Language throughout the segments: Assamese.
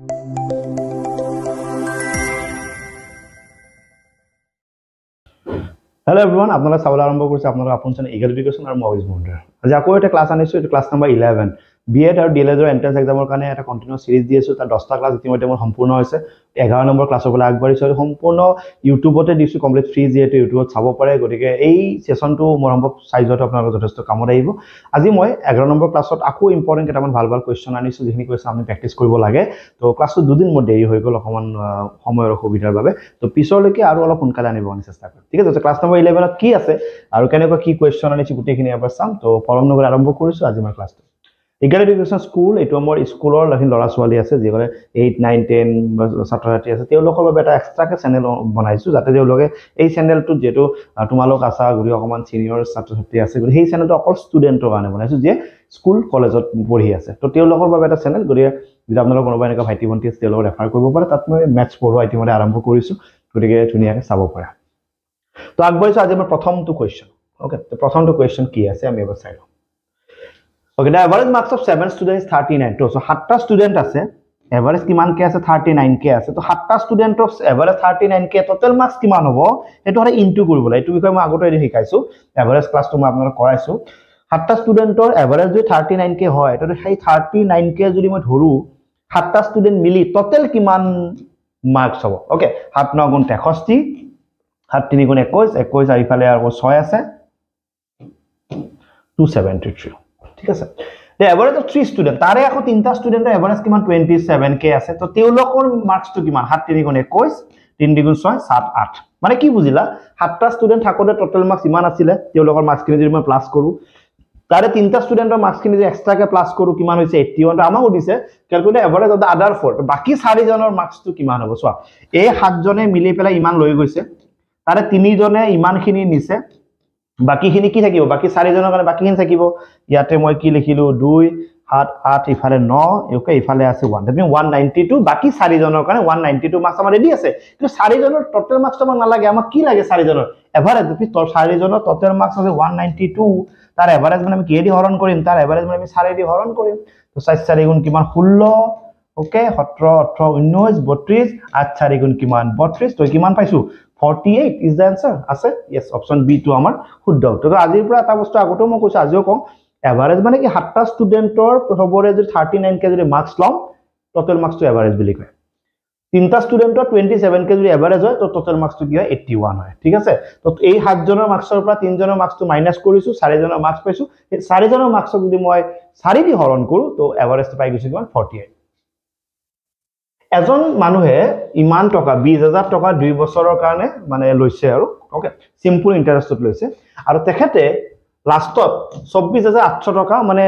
Hello everyone, আপনাৰা চাবলৈ আৰম্ভ কৰিছে আপোনালোকৰ আপোন চেনেল ইগল এডুকেশ্যন আৰু মহেশ মহন্তৰ। আজি আকৌ এটা ক্লাছ আনিছো, এইটো ক্লাছ নম্বৰ 11 বিএড আৰু ডিএলএড এৰ এন্ট্ৰেন্স এক্সামৰ কাৰণে এটা কন্টিনিউয়াস সিৰিজ দি আছো। তাৰ 10টা ক্লাছ ইতিমধ্যে মোৰ সম্পূৰ্ণ হৈছে। 11 নম্বৰ ক্লাছৰ পৰা আগবাঢ়িছো আৰু সম্পূৰ্ণ ইউটিউবতে দিছো, কমপ্লিট ফ্ৰী যেটো ইউটিউবত চাব পাৰে। গতিকে এই সেশনটো মোৰ সম্ভৱ সাইজত আপোনালোকৰ যথেষ্ট কামত আহিব। আজি মই 11 নম্বৰ ক্লাছত আকৌ ইম্পৰ্টেন্ট কেইটামান ভাল ভাল কোৱেশ্চন আনিছো, যিখিনি কোৱেশ্চন আমি প্ৰেক্টিছ কৰিব লাগে। তো ক্লাছটো দুদিন মোৰ দেৰি হৈ গ'ল অকমান সময়ৰ অসুবিধাৰ বাবে। তো পিছলৈকে আৰু অলপ সোনকালে আনিব চেষ্টা কৰিম। ঠিক আছে, ক্লাছ নম্বৰ 11ত কি আছে আৰু কেনেকৈ কি কোৱেশ্চন আনিছো গোটেইখিনি এবাৰ চাম। তো পৰম নগৰ আৰম্ভ কৰিছো আজি মই ক্লাছটো। ইগল এডুকেশ্যন স্কুল, এইটো মোৰ স্কুলৰ ল'ৰা ছোৱালী আছে যিসকলে 8, 9, 10 ছাত্ৰ ছাত্ৰী আছে, তেওঁলোকৰ বাবে এটা এক্সট্ৰাকে চেনেল বনাইছো, যাতে তেওঁলোকে এই চেনেলটোত যেটো তোমালোক আছা গুৰি অকমান সিনিয়ৰ ছাত্ৰ ছাত্ৰী আছে, গুৰি সেই চেনেলটো অকল ষ্টুডেন্টৰ কাৰণে বনাইছো যে স্কুল কলেজত পঢ়ি আছে। তো তেওঁলোকৰ বাবে এটা চেনেল, গতিকে যদি আপোনালোকৰ কোনোবা এনেকুৱা ভাইটি ভণ্টি আছে তেওঁলোকে ৰেফাৰ কৰিব পাৰে। তাত মই মেথছ পঢ়োৱা ইতিমধ্যে আৰম্ভ কৰিছো, গতিকে ধুনীয়াকৈ চাব পাৰে। তো আগবাঢ়িছো আজি আমাৰ প্ৰথমটো কোৱেশ্চন। ওকে, তো প্ৰথমটো কোৱেশ্চন কি আছে আমি এবাৰ চাই লওঁ। Okay, the average marks of 7 students is 39. So 7টা student আছে, এভারেজ কিমান কে আছে 39 কে আছে। তো 7টা স্টুডেন্টৰ এভাৰেজ 39 কে, টোটাল মাৰ্কস কিমান হ'ব এটো হৰে ইনটু কৰিব লাগে। এটো বিষয় মই আগতে এৰি শিকাইছো, এভাৰেজ ক্লাছটো মই আপোনাক কৰাইছো। 7টা স্টুডেন্টৰ এভারেজ যদি 39 কে হয়, এটো সেই 39 কে যদি মই ধৰু 7টা স্টুডেন্ট মিলি টোটাল কিমান মার্কস হ'ব। ওকে, 7 9 গুণ 63, 7 3 গুণ 21, 21 আৰু ইফালে আৰু 6 আছে 273। ঠিক আছে, the average of 3 students, তাৰে আকৌ 3টা স্টুডেন্টৰ এভাৰেজ কিমান 27 কে আছে। তো তেওঁলোকৰ মার্কসটো কিমান 7 3 গুণ 21, 3 2 গুণ 6 7 8। মানে কি বুজিলা, 7টা স্টুডেন্ট থাকোতে টোটাল মার্কস ইমান আছিল, তেওঁলোকৰ মাৰ্কসখিনি যদি মই প্লাস কৰো, তাৰে 3টা স্টুডেন্টৰ মাৰ্কসখিনি যদি এক্সট্ৰাকে প্লাস কৰো কিমান হৈছে 81। আমাক দিছে ক্যালকুলেট এভাৰেজ অফ দা আদাৰ 4, বাকি 4 জনৰ মাৰ্কসটো কিমান হ'ব। চোৱা, এই 7 জনে মিলি পেলাই ইমান লৈ গৈছে, তাৰে 3 জনে ইমানখিনি নিছে, বাকিখিনি কি থাকিব, বাকি 4 জনৰ কাৰণে বাকিখিনি থাকিব। ইয়াতে মই কি লিখিলো 2 7 8 ইফালে 9, ওকে ইফালে আছে 1, দ্যাট মিন 192। বাকি 4 জনৰ কাৰণে 192 মাৰ্কস আমাৰ ৰেডি আছে। কিন্তু 4 জনৰ টোটাল মাৰ্কস আমাক নালাগে, আমাক কি লাগে 4 জনৰ এভাৰেজ। যদি 4 জনৰ টোটাল মাৰ্কস আছে 192, তাৰ এভাৰেজ মানে আমি কি দি হৰণ কৰিম, তাৰ এভাৰেজ মানে আমি 4 দি হৰণ কৰিম। তো 4 4 গুণ কিমান 16, ওকে 17 18 19 32, 8 4 গুণ কিমান 32। তো কিমান পাইছো 48 ইজ দ্য আনসার আছে। ইয়েস, অপশন বি টু আমাৰ শুদ্ধ উত্তৰ। তো আজিৰ পৰা এটা বস্তু আগতেও মই কৈছো, আজিও কওঁ, এভাৰেজ মানে কি 7টা স্টুডেন্টৰ সবৰে যদি 39 কে যদি মাৰ্কস লম, টোটাল মাৰ্কসটো এভাৰেজ বুলি কয়। 3টা স্টুডেন্টৰ 27 কে যদি এভাৰেজ হয়, তো টোটাল মাৰ্কসটো কি হয় 81 হয়। ঠিক আছে, তো এই 7 জনৰ মাৰ্কসৰ পৰা 3 জনৰ মাৰ্কসটো মাইনাস কৰিছো, 4 জনৰ মাৰ্কস পাইছো। এই 4 জনৰ মাৰ্কসক যদি মই 4 দি হৰণ কৰো, তো এভারেজটো পাই গৈছো কিমান 48। এজন মানুহে ইমান টকা 20,000 টকা 2 বছৰৰ কাৰণে মানে লৈছে আৰু, ওকে সিম্পল ইন্টাৰেস্টত লৈছে, আৰু তেখেতে লাষ্টত 24,800 টকা মানে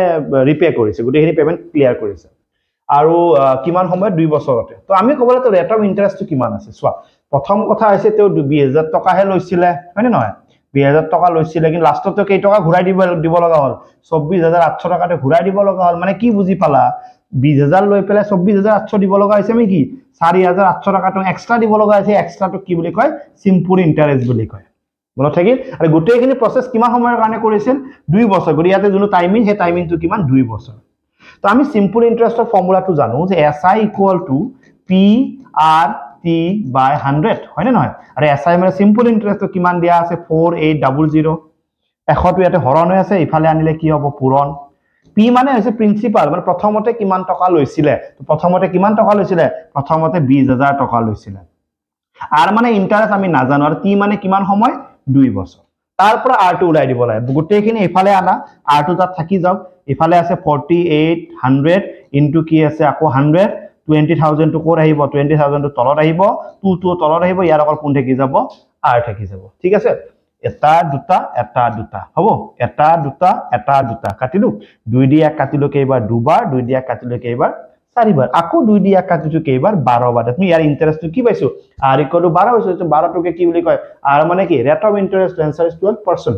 ৰিপে কৰিছে, গোটেইখিনি পেমেন্ট ক্লিয়াৰ কৰিছে আৰু কিমান সময়ত 2 বছৰতে। তো আমি ক'বলৈ তো ৰেট অফ ইন্টাৰেস্টটো কিমান আছে। চোৱা, প্ৰথম কথা হৈছে তেওঁ 20,000 টকাহে লৈছিলে, হয় নে নহয়, 20,000 টকা লৈছিলে, কিন্তু লাষ্টত তো কেই টকা ঘূৰাই দিব লগা হ'ল 24,800 টকাতে ঘূৰাই দিব লগা হ'ল। মানে কি বুজি পালা, 20,000 লৈ পেলাই 24,800 দিব লগা হৈছে, আমি কি 4,800 টকাটো এক্সট্ৰা দিব লগা হৈছে। এক্সট্ৰাটো কি বুলি কয়, সিম্পল ইন্টাৰেস্ট বুলি কয়। মনত থাকিল। আৰু গোটেইখিনি প্ৰসেস কিমান সময়ৰ কাৰণে কৰিছিল 2 বছৰ। গৰি ইয়াতে যোনটো টাইমিং, সেই টাইমিংটো কিমান 2 বছৰ। তো আমি সিম্পল ইন্টাৰেস্টৰ ফৰ্মুলাটো জানো যে SI = PRT / 100, হয় নে নহয়। আৰু SI মানে সিম্পল ইন্টাৰেস্টটো কিমান দিয়া আছে 4800, 100টো ইয়াতে হৰণ হৈ আছে, ইফালে আনিলে কি হ'ব পূৰণ। P মানে হৈছে প্ৰিন্সিপাল, মানে প্ৰথমতে কিমান টকা লৈছিলে, তো প্ৰথমতে কিমান টকা লৈছিলে, প্ৰথমতে 20,000 টকা লৈছিলে। আৰ মানে ইন্টাৰেস্ট আমি নাজানো, আৰ টি মানে কিমান সময় 2 বছৰ। তাৰ পৰা r টো উলাই দিব লাগে, গোটেইখিনি ইফালে আনা, r টো তাত থাকি যাওক, ইফালে আছে 4800 ইনটু কি আছে আকৌ 100, 20,000 টো কোৰ আহিব, 20,000 টো তলত আহিব, 2 টো তলত আহিব, ইয়াৰ অকল কোন থাকি যাব r থাকি যাব। ঠিক আছে, এটা দুটা হ'ব, এটা দুটা কাটিলো, 2 দি 1 কাটিলো কেইবাৰ, দুবাৰ, 2 দি 1 কাটিলো কেইবাৰ, 4 বাৰ, আকৌ 2 দি 1 কাটিছো কেইবাৰ, 12 বাৰ। তুমি ইয়াৰ ইন্টারেস্টটো কি পাইছো, r = 12 হৈছে। 12 টোকে কি বুলি কয়, r মানে কি rate of interest, answer is 12%।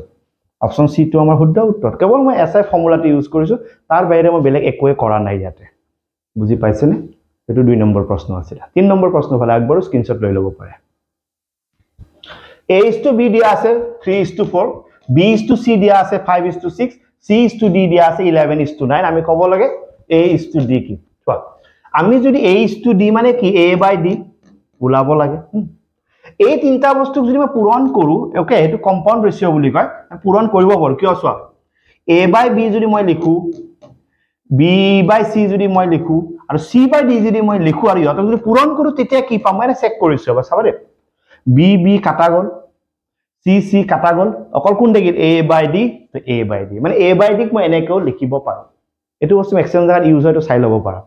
Option C টো আমাৰ শুদ্ধ উত্তৰ। কেৱল মই এসআই ফৰ্মুলাটো ইউজ কৰিছো, তাৰ বাহিৰে মই বেলেগ একোৱে কৰা নাই ইয়াতে। বুজি পাইছেনে? এটো 2 নম্বৰ প্ৰশ্ন আছিল। 3 নম্বৰ প্ৰশ্ন ফালে আগবাঢ়ো, স্ক্ৰিনশ্বট লৈ ল'ব পাৰে। A:B দিয়া আছে 3:4, B:C দিয়া আছে 5:6, C:D দিয়া আছে 11:9। আমি ক'ব লাগে A:D কি। চোৱা, আমি যদি a/d মানে কি a/d ওলাব লাগে এই তিনটা বস্তুক যদি মই পূৰণ কৰো ওকে এটো কম্পাউন্ড ৰেশিও বুলি কয় পূৰণ কৰিব পাৰো কিয় চোৱা a/b যদি মই লিখো b/c যদি মই লিখো আৰু c/d যদি মই লিখো আৰু ইহতক যদি পূৰণ কৰো তেতিয়া কি পাম মানে চেক কৰিছো বা চাবা b কাটা গল c কাটা গল অকল কোন থাকিল a/d তো a/d মানে a/d ক মই এনেকেও লিখিব পাৰো এটো বস্তু এক্সেল জাগাত ইউজ হয় তো চাই লব পাৰো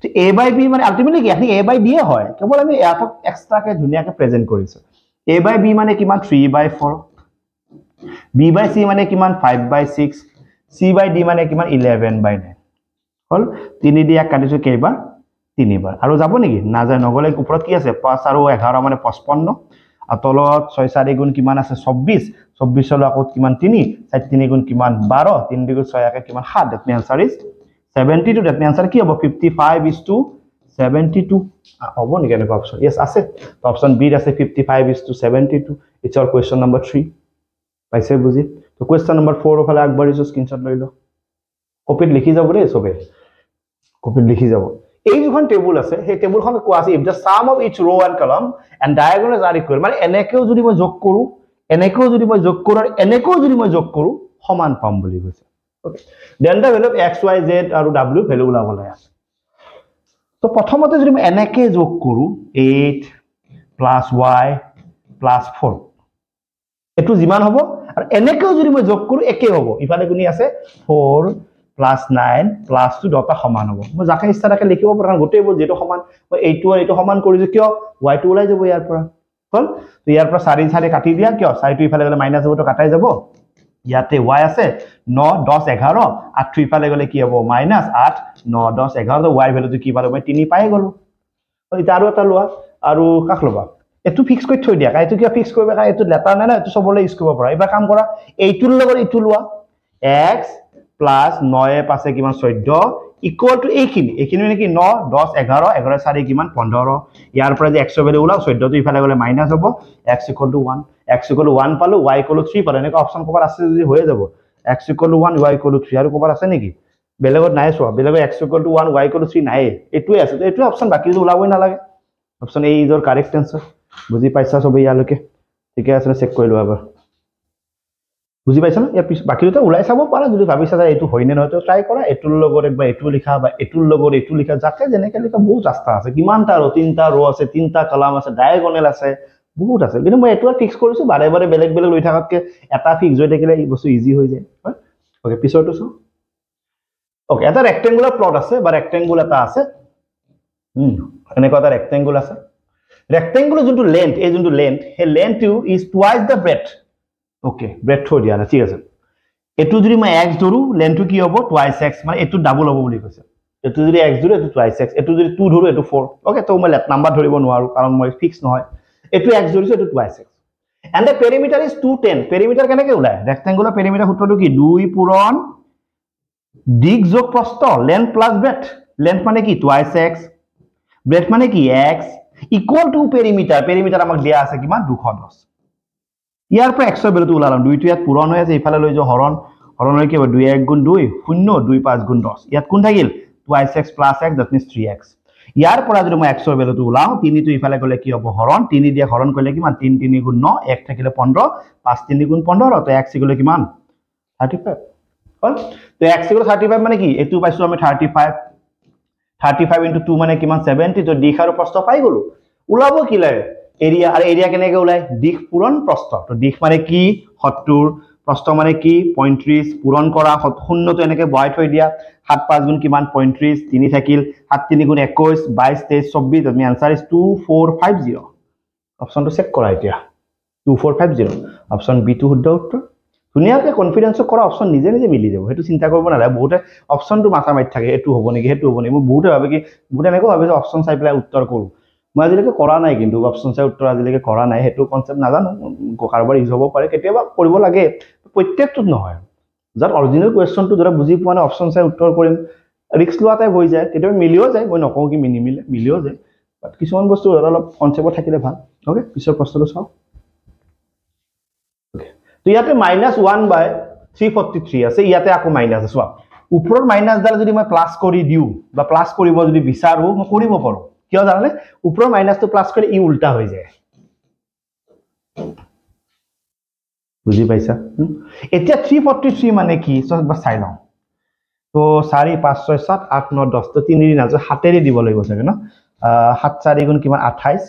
তো a/b মানে আলটিমেটলি কি আপনি a/d হয় কেৱল আমি ইয়াক এক্সট্ৰাকে ধুনিয়াকে প্ৰেজেন্ট কৰিছো a/b মানে কিমান 3/4 b/c মানে কিমান 5/6 c/d মানে কিমান 11/9 হল 3 দিয়া কাটিছো কেইবাৰ 3 বাৰ আৰু যাব নেকি না যায় নগলে ওপৰত কি আছে 5 আৰু 11 মানে 55 আর তলত 6 4 গুণ কিমান আছে 24 24 হল আকত কিমান 3 4 3 গুণ কিমান 12 3 2 6 আকে কিমান 7 that means answer is 72 that means answer কি হবে 55:72 হ'ব নেকি এনেকুৱা অপচন यस আছে তো অপচন বি আছে 55:72 ইটস আवर কোয়েশ্চন নাম্বার 3 পাইছে বুজি তো কোয়েশ্চন নাম্বার 4 ওফালে আগবাঢ়িছো স্ক্রিনশট লৈ লো কপিত লিখি যাব ৰে সবে কপিত লিখি যাব এই যখন টেবুল আছে সেই টেবুলখন কোৱা আছে if the sum of each row and column and diagonals are equal মানে এনেকেও যদি মই যোগ কৰো এনেকেও যদি মই যোগ কৰো আৰু এনেকেও যদি মই যোগ কৰো সমান পাম বুলি কৈছে okay then the value of x y z আৰু w ভ্যালু ওলাব লাগে তো প্ৰথমতে যদি মই এনেকে যোগ কৰো 8 + y + 4 এটো যিমান হ'ব আৰু এনেকেও যদি মই যোগ কৰো একে হ'ব ইফালে গুনি আছে 4 +9 +2 দুটা সমান হ'ব মই যাকে ইচ্ছা তাকে লিখিব পাৰো কাৰণ গোটেই যেটো সমান মই এইটো আৰু এইটো সমান কৰিছো কিয় y টো ওলাই যাব ইয়াৰ পৰা হল তো ইয়াৰ পৰা 4 4 কাটি দিয়া কিয় 4 টো ইফালে গলে মাইনাস হ'ব তো কাটাই যাব ইয়াতে y আছে 9 10 11 8 টো ইফালে গলে কি হ'ব -8 9 10 11 তো y ভ্যালুটো কি পালো মই 3 পাই গলো তো এটা আৰু এটা লোৱা আৰু কাক লবা এটো ফিক্স কৰি থৈ দিয়া কাইটো কি ফিক্স কৰিবা কাই এটো লেটাৰ নাই না এটো সবলে ইউজ কৰিব পাৰা এবা কাম কৰা এইটোৰ লগত ইটো লোৱা x প্লাস 9 পাছে কিমান 14 ইকুয়াল টু এইখিনি মানে কি 9 10 11 11 4 কিমান 15 ইয়াৰ পৰা যে x ভ্যালু ওলাও 14 টো ইফালে গলে মাইনাস হ'ব x = 1 x = 1 পালো y = 3 পালো এনেকা অপচন কভাৰ আছে যদি হৈ যাব x = 1 y = 3 আৰু কভাৰ আছে নেকি বেলেগত নাই সোৱা বেলেগত x = 1 y = 3 নাই এটোই আছে তো এটো অপচন বাকি যে ওলাবই না লাগে option A is our correct answer বুজি পাইছা সবে ইয়ালৈকে ঠিক আছে চেক কৰি লোৱা এবাৰ বুজি পাইছা না ইয়াৰ বাকিটো ওলাই চাব পাৰা যদি ভাবিছা যে এটো হয়নে নহয় তো ট্ৰাই কৰা এটুৰ লগত একবাৰ এটু লিখা বা এটুৰ লগত এটু লিখা যাকে যেনেকে লিখা বহুত ৰাস্তা আছে কিমানটা ৰ তিনটা ৰ আছে তিনটা কলাম আছে ডায়াগোনাল আছে বহুত আছে কিন্তু মই এটু ফিক্স কৰিছো বাৰে বাৰে বেলেগ বেলেগ লৈ থাকাতকে এটা ফিক্স হৈ থাকিলে এই বস্তু ইজি হৈ যায় ওকে পিছৰটো সো ওকে এটা ৰেক্টেঙ্গুলাৰ প্লট আছে বা ৰেক্টেঙ্গুল এটা আছে এনেকুৱা এটা ৰেক্টেঙ্গুল আছে ৰেক্টেঙ্গুল যোনটো লেন্থ এই যোনটো লেন্থ হে length is twice the breadth okay breadth থৈ দিয়া না ঠিক আছে এটু যদি মই x ধৰু লেন্থটো কি হ'ব টুৱাইস x মানে এটু ডাবল হ'ব বুলি কৈছে এটু যদি x ধৰু এটু টুৱাইস x এটু যদি 2 ধৰু এটু 4 ওকে তো মই লেট নাম্বাৰ ধৰিব নোৱাৰো কাৰণ মই ফিক্স নহয় এটু x ধৰিছো এটু twice x and the perimeter is 210 perimeter কেনেকৈ ওলাই ৰেক্টেঙ্গুলাৰ পেৰিমিটাৰ সূত্ৰটো কি 2 পূৰণ দিক যোগ প্ৰস্থ লেন্থ প্লাস ব্ৰেডথ লেন্থ মানে কি টুৱাইস x ব্ৰেডথ মানে কি x equal to perimeter perimeter আমাক দিয়া আছে কিমান 210 ইয়াৰ পৰা x ভ্যালুটো ওলালাম 2 টো ইয়াত পূৰণ হৈ আছে ইফালে লৈ যাও হৰণ হৰণৰ কি হ'ব 2 1 গুণ 2 0 2 5 গুণ 10 ইয়াত কোন থাকিল twice x plus x that means 3x ইয়াৰ পৰা যদি মই x ভ্যালুটো ওলাও 3 টো ইফালে গলে কি হ'ব হৰণ 3 দিয়া হৰণ কৰিলে কিমান 3 3 গুণ 9 1 থাকিলে 15 5 3 গুণ 15 তো x গলে কিমান 35 হল তো x = 35 মানে কি এটো পাইছো আমি 35 * 2 মানে কিমান 70 তো দিশ আৰু প্ৰস্থ পাই গলো ওলাব কি লাগে এরিয়া আর এরিয়া কেনেকে ওলাই দিশ পূরণ প্রস্থ তো দিশ মানে কি 70 প্রস্থ মানে কি 35 পূরণ করা শূন্য তো এনেকে বহাই থৈ দিয়া 7 5 গুণ কিমান 35 3 থাকিল 7 3 গুণ 21 22 23 24 আমি आंसर ইজ 2450 অপশনটো চেক কৰা এতিয়া 2450 অপশন বি টু শুদ্ধ উত্তৰ ধুনিয়াকে কনফিডেন্স কৰা অপশন নিজে নিজে মিলি যাব হেতু চিন্তা কৰিব নালাগে বহুতে অপশনটো মাথা মাৰি থাকে এটো হ'ব নেকি হেতু হ'ব নেকি মই বহুতে ভাবে কি বহুতে এনেকৈ ভাবে যে অপশন চাই পেলাই উত্তৰ কৰো মই আজিলৈকে কৰা নাই কিন্তু অপশন চাই উত্তৰ আজিলৈকে কৰা নাই হেতু কনসেপ্ট নাজানো কাৰবাৰ ইউজ হ'ব পাৰে কেতিয়াবা কৰিব লাগে প্ৰত্যেকটো নহয় যাৰ অৰিজিনাল কোৱেশ্চনটো জৰা বুজি পোৱা নাই অপশন চাই উত্তৰ কৰিম ৰিস্ক লোৱাটাই হৈ যায় কেতিয়াবা মিলিও যায় মই নকওঁ কি মিলিও যায় বাট কিছুমান বস্তু অলপ কনসেপ্ট থাকিলে ভাল ওকে পিছৰ প্ৰশ্নটো চাও ওকে তো ইয়াতে -1/343 আছে ইয়াতে আকৌ মাইনাস আছে চোৱা ওপৰৰ মাইনাছডাল যদি মই প্লাছ কৰি দিওঁ বা প্লাছ কৰিব যদি বিচাৰো মই কৰিব পাৰো কিয় জানানে ওপৰৰ মাইনাছটো প্লাছ কৰি ই উল্টা হৈ যায় বুজি পাইছা এতিয়া 343 মানে কি বা চাই লওঁ তো 4 5 6 7 8 9 10 তো 3 দিন আছে 7 এৰি দিব লাগিব চাগে ন 7 4 গুণ কিমান 28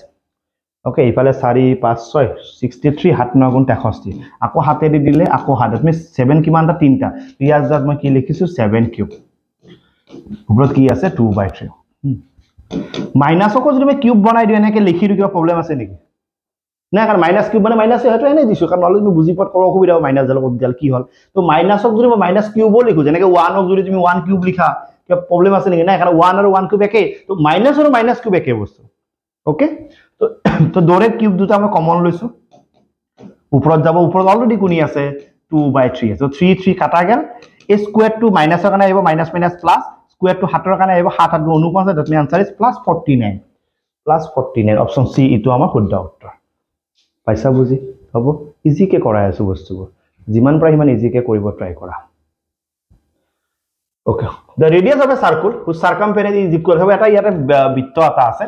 ওকে ইফালে 4 5 6 63 7 9 গুণ 63 আকৌ 7 এৰি দিলে আকৌ 7 তুমি 7 কিমানটা তিনটা ইয়াৰ জাত মই কি লিখিছো 7 কিউব ওপৰত কি আছে 2/3 মাইনাসকো যদি মই কিউব বনাই দিও এনেকে লিখি দিও কিবা প্ৰবলেম আছে নেকি না কাৰণ মাইনাস কিউব মানে মাইনাস হয়তো এনে দিছো কাৰণ নলেজ মই বুজি পাত কৰ অসুবিধা মাইনাস জাল কত কি হল তো মাইনাসক যদি মই মাইনাস কিউবও লিখো যেনেকে 1 ক যদি তুমি 1 কিউব লিখা কিবা প্ৰবলেম আছে নেকি না কাৰণ 1 আৰু 1 কিউব একে তো মাইনাস আৰু মাইনাস কিউব একে বস্তু ওকে তো দৰে কিউব দুটা আমি কমন লৈছো ওপৰত যাব ওপৰত অলৰেডি কোনি আছে 2/3 আছে তো 3 3 কাটা গেল এই স্কয়ার টু মাইনাসৰ কাৰণে আহিব minus minus plus square two 7ৰ কাৰণে আহিব 7 8 49 that mean answer is +49 option C ইটো আমাৰ শুদ্ধ উত্তৰ পাইছা বুজি হ'ব ইজি কে কৰাই আছো বস্তুবোৰ যিমান প্ৰায় হিমান ইজি কে কৰিব ট্ৰাই কৰা okay the radius of a circle whose circumference is equal হবে এটা ইয়াতে বৃত্ত এটা আছে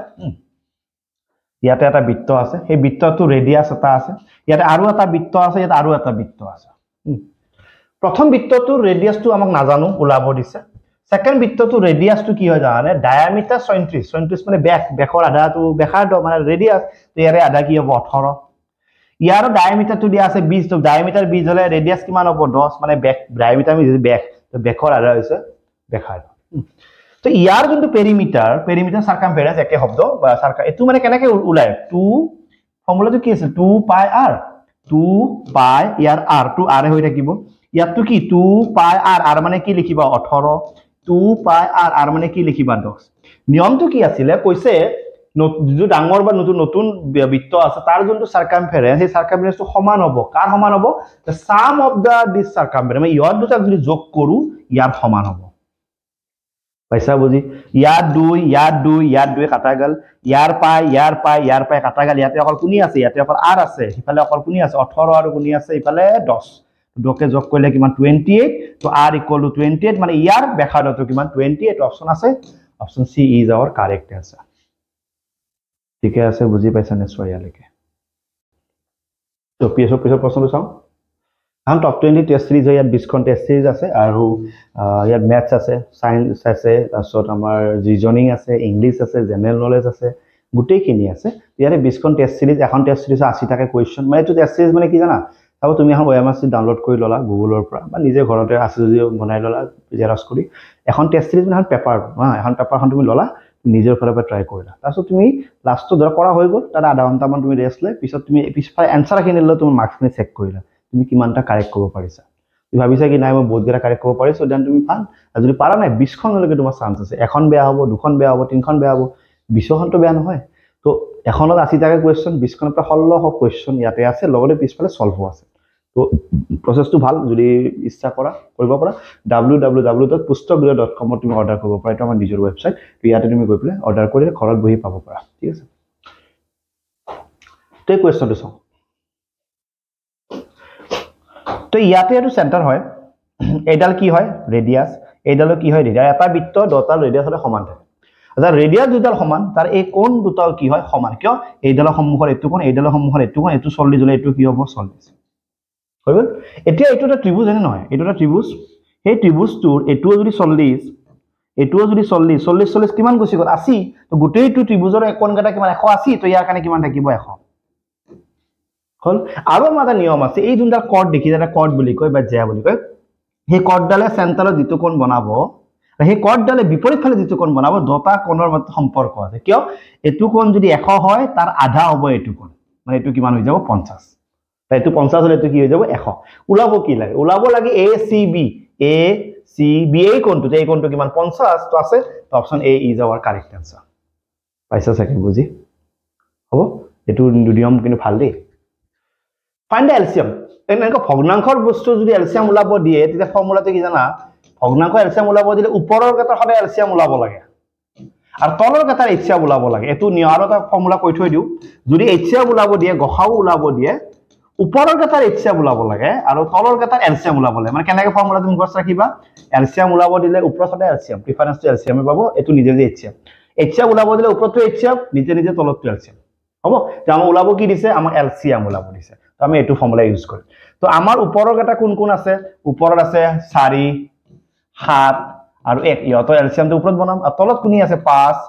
ইয়াতে এটা বৃত্ত আছে এই বৃত্তটো ৰেডিয়াস এটা আছে ইয়াতে আৰু এটা বৃত্ত আছে ইয়াতে আৰু এটা বৃত্ত আছে প্ৰথম বৃত্তটো ৰেডিয়াসটো আমাক নাজানো ওলাব দিছে সেকেন্ড বৃত্তটো ৰেডিয়াসটো কি হয় জানে ডায়ামিটাৰ 37 মানে বেকৰ আধাটো বেখাৰ মানে ৰেডিয়াস তো ইয়াৰে আধা কি হ'ব 18 ইয়াৰ ডায়ামিটাৰটো দিয়া আছে 20 তো ডায়ামিটাৰ 20 হলে ৰেডিয়াস কিমান হ'ব 10 মানে ডায়ামিটাৰ আমি যদি তো বেকৰ আধা হৈছে বেখাৰ তো ইয়াৰ যোনটো পেৰিমিটাৰ সাৰকামফাৰেন্স একে শব্দ বা সাৰকা এটো মানে কেনেকে উলায় 2 ফৰ্মুলাটো কি আছে 2 পাই r 2 পাই ইয়াৰ r টু r হৈ থাকিব ইয়াতো কি 2 পাই r মানে কি লিখিবা 18 2 পাই r মানে কি লিখিবা 10 নিয়মটো কি আছিল কৈছে जो डांगर बा नतुन बृत्त আছে তার যোনটো সারকামফারেন্স এই সারকামফারেন্সটো সমান হ'ব কার সমান হ'ব the sum of the this circumference মই ইয়াৰ দুটা যদি যোগ কৰো ইয়াৰ সমান হ'ব পইচা বুজি ইয়াৰ 2 কাটা গল ইয়াৰ পাই কাটা গল ইয়াতে অকল কোনি আছে ইয়াতে অকল r আছে ইফালে অকল কোনি আছে 18 আৰু কোনি আছে ইফালে 10 দুকে যোগ কৰিলে কিমান 28 তো r = 28 মানে ইয়াৰ বেখাৰটো কিমান 28 অপচন আছে option C is our correct answer ठीक है ऐसे बुझी पाइसा निश्चय याলৈকে তো পিছৰ প্ৰশ্নটো চাও हम टॉप 20 टेस्ट सीरीज হয় ইয়াত 20 খন টেস্ট সিরিজ আছে আৰু ইয়াত ম্যাথছ আছে সায়েন্স আছে তাৰছত আমাৰ ৰিজনিং আছে ইংলিশ আছে জেনাৰেল নলেজ আছে গুটেইখিনি আছে ইয়াৰে 20 খন টেস্ট সিৰিজ এখন টেস্ট সিৰিজ 80 টাকা কোৱেশ্চন মানে এটো টেস্ট সিৰিজ মানে কি জানা তাও তুমি এখন OMRC ডাউনলোড কৰি ললা গুগলৰ পৰা বা নিজে ঘৰতে আছে যদি বনাই ললা জেৰক্স কৰি এখন টেস্ট সিৰিজ মানে পেপাৰ এখন পেপাৰখন তুমি ললা নিজৰ ফালৰ পৰা ট্ৰাই কৰিলা তাৰছত তুমি লাষ্টটো ধৰ কৰা হৈ গল তাৰ আধা ঘণ্টা মান তুমি ৰেষ্ট লৈ পিছত তুমি পিছফালে এনসাৰ খিনি লৈ তুমি মাৰ্কছখিনি চেক কৰিলা তুমি কিমানটা কাৰেক্ট কৰিব পাৰিছা তুমি ভাবিছা কি নাই মই বহুত গৰা কাৰেক্ট কৰিব পাৰিছো দেন তুমি পান আৰু যদি পাৰা নাই 20 খনলৈকে তোমাৰ চান্স আছে এখন বেয়া হ'ব দুখন বেয়া হ'ব তিনখন বেয়া হ'ব 20 খনটো বেয়া নহয় তো এখনত 80 টাকা কোৱেশ্চন 20 খনৰ পৰা 1600 কোৱেশ্চন ইয়াতে আছে লগতে পিছফালে সলভ আছে তো প্ৰসেসটো ভাল যদি ইচ্ছা কৰা কৰিব পাৰা www.pushtaguru.com তুমি অৰ্ডাৰ কৰিব পাৰা এটা আমাৰ নিজৰ ওয়েবসাইট তো ইয়াতে তুমি গৈ পেলাই অৰ্ডাৰ কৰিলে ঘৰত বহি পাব পাৰা ঠিক আছে তো কোৱেশ্চনটো চাও তো ইয়াতে এটো সেন্টাৰ হয় এডাল কি হয় ৰেডিয়াস এডাল কি হয় ৰেডিয়াস এটা বৃত্ত দুটা ৰেডিয়াস হলে সমান থাকে আচ্ছা ৰেডিয়াস দুটাৰ সমান তাৰ এই কোণ দুটাও কি হয় সমান কিয় এইডালৰ সম্মুখৰ এটো কোণ এইডালৰ সম্মুখৰ এটো কোণ এটো 40 হলে এটো কি হ'ব 40 হৈ গল এতিয়া এটো এটা ত্ৰিভুজ এনে নহয় এটো এটা ত্ৰিভুজ এই ত্ৰিভুজটোৰ এটো যদি 40 এটো যদি 40 কিমান গুছি গল 80 তো গোটেইটো ত্ৰিভুজৰ কোণগাটা কিমান 180 তো ইয়াৰ কাৰণে কিমান থাকিব 100 হল আৰু এটা নিয়ম আছে এই যোনটা কৰ্ড দেখি এটা কৰ্ড বুলি কয় বা জ্যা বুলি কয় সেই কৰ্ডডালে সেন্টাৰত যিটো কোণ বনাব আৰু সেই কৰ্ডডালে বিপৰীত ফালে যিটো কোণ বনাব দুটা কোণৰ মাজত সম্পৰ্ক আছে কিয় এটো কোণ যদি 100 হয় তাৰ আধা হ'ব এটো কোণ মানে এটো কিমান হৈ যাব 50 এটো 50 হলে এটো কি হৈ যাব 100 উলাব কি লাগে উলাব লাগে ACB এই কোণটো কিমান 50 তো আছে তো option A is our correct answer পাইছা চাগে বুজি হ'ব এটো নিয়ম কিন্তু ভাল দেই ফাইন্ড দ্য এলসিয়াম এনেকা ভগ্নাংশৰ বস্তু যদি এলসিয়াম উলাব দিয়ে তেতিয়া ফৰ্মুলাটো কি জানা ভগ্নাংশ এলসিয়াম উলাব দিলে ওপৰৰ কেটাৰ সদায় এলসিয়াম উলাব লাগে আৰু তলৰ কেটাৰ এইচসিয়াম উলাব লাগে এটো নিয়ম আৰু এটা ফৰ্মুলা কৈ থৈ দিও যদি এইচসিয়াম উলাব দিয়ে গসাও উলাব দিয়ে ওপৰৰ কেইটাৰ HCF ওলাব লাগে আৰু তলৰ কেইটাৰ LCM ওলাব লাগে মানে কেনেকৈ ফৰ্মুলা তুমি গছ ৰাখিবা LCM ওলাব দিলে ওপৰত সদায় LCM প্ৰিফাৰেন্সটো LCM পাব এটো নিজে যে HCF ওলাব দিলে ওপৰটো HCF নিজে তলতটো LCM হ'ব তো আমাৰ ওলাব কি দিছে আমাৰ LCM ওলাব দিছে তো আমি এটো ফৰ্মুলা ইউজ কৰিম তো আমাৰ ওপৰৰ কেইটা কোন আছে ওপৰত আছে 4 7 আৰু 1 ইহঁতৰ LCM টো ওপৰত বনাম আৰু তলত কোনি আছে 5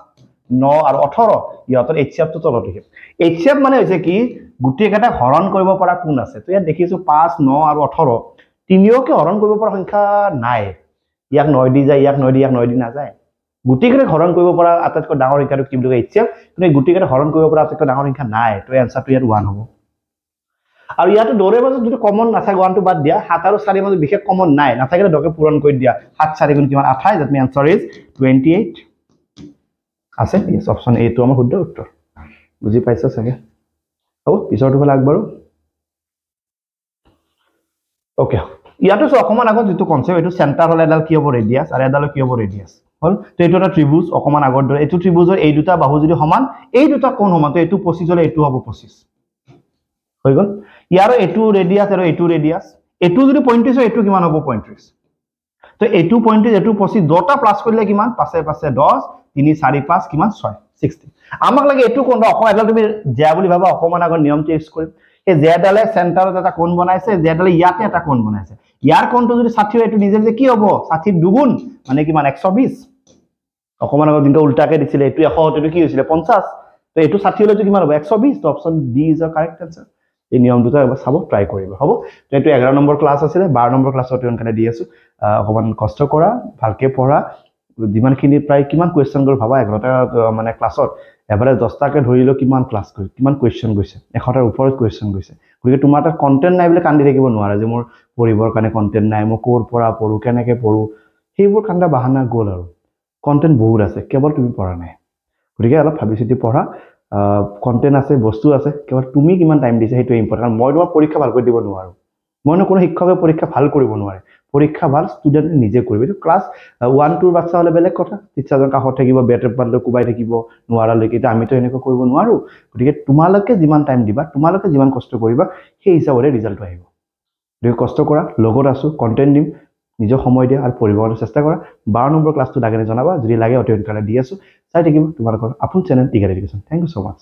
9 আৰু 18 ইহঁতৰ HCF টো তলত লিখিম HCF মানে হৈছে কি গুটি কেটা হৰণ কৰিব পৰা কোন আছে তো ইয়াত দেখিছো 5 9 আৰু 18 তিনিওকে হৰণ কৰিব পৰা সংখ্যা নাই ইয়াক 9 দি যায় ইয়াক 9 দি না যায় গুটি কেটা হৰণ কৰিব পৰা আটাইতকৈ ডাঙৰ সংখ্যাটো কি বুলি HCF কিন্তু গুটি কেটা হৰণ কৰিব পৰা আটাইতকৈ ডাঙৰ সংখ্যা নাই তো এনসাৰটো ইয়াত 1 হ'ব আৰু ইয়াটো দৰে মাজত যদি কমন নাথাকে 1 টো বাদ দিয়া 7 আৰু 4 মাজত বিশেষ কমন নাই নাথাকিলে ডকে পূৰণ কৰি দিয়া 7 4 গুণ কিমান 28 দ্যাট মিন আনসাৰ ইজ 28 আছে ইয়েস অপচন এ টো আমাৰ শুদ্ধ উত্তৰ বুজি পাইছা চাগে হ'ব পিছৰটো হল আগবাৰো ওকে ইয়াতো অকমান আগত যেটো কনসেপ্ট এটো সেন্টাৰ হল এডাল কি হ'ব ৰেডিয়াস আৰু এডাল কি হ'ব ৰেডিয়াস হল তো এটো এটা ত্ৰিভুজ অকমান আগৰ দৰে এটো ত্ৰিভুজৰ এই দুটা বাহু যদি সমান এই দুটা কোণ সমান তো এটো 25 হলে এটো হ'ব 25 হৈ গল ইয়াৰ এটো ৰেডিয়াস আৰু এটো ৰেডিয়াস এটো যদি 35 হয় এটো কিমান হ'ব 35 তো এটো 35 এটো 25 দুটা প্লাস কৰিলে কিমান 5 5 10 3 4 5 কিমান 6 60 আমাক লাগে এটো কোণ অকমান এডাল তুমি জ্যা বুলি ভাবা অকমান আগৰ নিয়মটো ইউজ কৰিম এই জ্যাডালে সেন্টাৰত এটা কোণ বনাইছে জ্যাডালে ইয়াতে এটা কোণ বনাইছে ইয়াৰ কোণটো যদি 60 হয় এটো নিজে যে কি হ'ব 60 দুগুণ মানে কিমান 120 অকমান আগৰ দিনটো উল্টাকে দিছিলে এটো 100 এটো কি হৈছিলে 50 তো এটো 60 হলে কিমান হ'ব 120 তো option D is a correct answer এই নিয়ম দুটা এবাৰ চাব ট্ৰাই কৰিব হ'ব তো এটো 11 নম্বৰ ক্লাস আছিল 12 নম্বৰ ক্লাসত অনকানে দি আছো অকমান কষ্ট কৰা ভালকে পঢ়া যিমানখিনি প্ৰায় কিমান কোৱেশ্চন গল ভাবা 11টা মানে ক্লাসত এভাৰেজ 10টাকে ধৰিলো কিমান ক্লাস কৰি কিমান কোৱেশ্চন গৈছে 100টাৰ ওপৰত কোৱেশ্চন গৈছে গতিকে তোমাৰ তাত কন্টেন্ট নাই বলে কান্দি থাকিব নোৱাৰা যে মোৰ পঢ়িবৰ কাৰণে কন্টেন্ট নাই মই কোৰ পৰা পঢ়ো কেনেকে পঢ়ো সেইবোৰ কান্দা বাহানা গল আৰু কন্টেন্ট বহুত আছে কেৱল তুমি পঢ়া নাই গতিকে অলপ ভাবিছিতি পঢ়া কন্টেন্ট আছে বস্তু আছে কেৱল তুমি কিমান টাইম দিছে হেতু ইম্পৰ্টেন্ট মই তোমাৰ পৰীক্ষা ভাল কৰি দিব নোৱাৰো মই ন কোনো শিক্ষকে পৰীক্ষা ভাল কৰিব নোৱাৰে পৰীক্ষা ভাল ষ্টুডেন্টে নিজে কৰিব তো ক্লাস 1 2 বাচ্চা হলে বেলেগ কথা টিচাৰৰ কাষত থাকিব বেটাৰ পালে কুবাই থাকিব নোৱাৰা লৈকে আমিতো এনেকৈ কৰিব নোৱাৰো গতিকে তোমালকে যিমান টাইম দিবা তোমালকে যিমান কষ্ট কৰিবা সেই হিচাপৰে ৰিজাল্ট আহিব গতিকে কষ্ট কৰা লগত আছো কন্টেন্ট দিম নিজৰ সময় দিয়া আৰু পঢ়িবলৈ চেষ্টা কৰা 12 নম্বৰ ক্লাসটো লাগে জনাবা যদি লাগে অতি সোনকালে দি আছো চাই থাকিব তোমালোকৰ আপোন channel Tiger education thank you so mass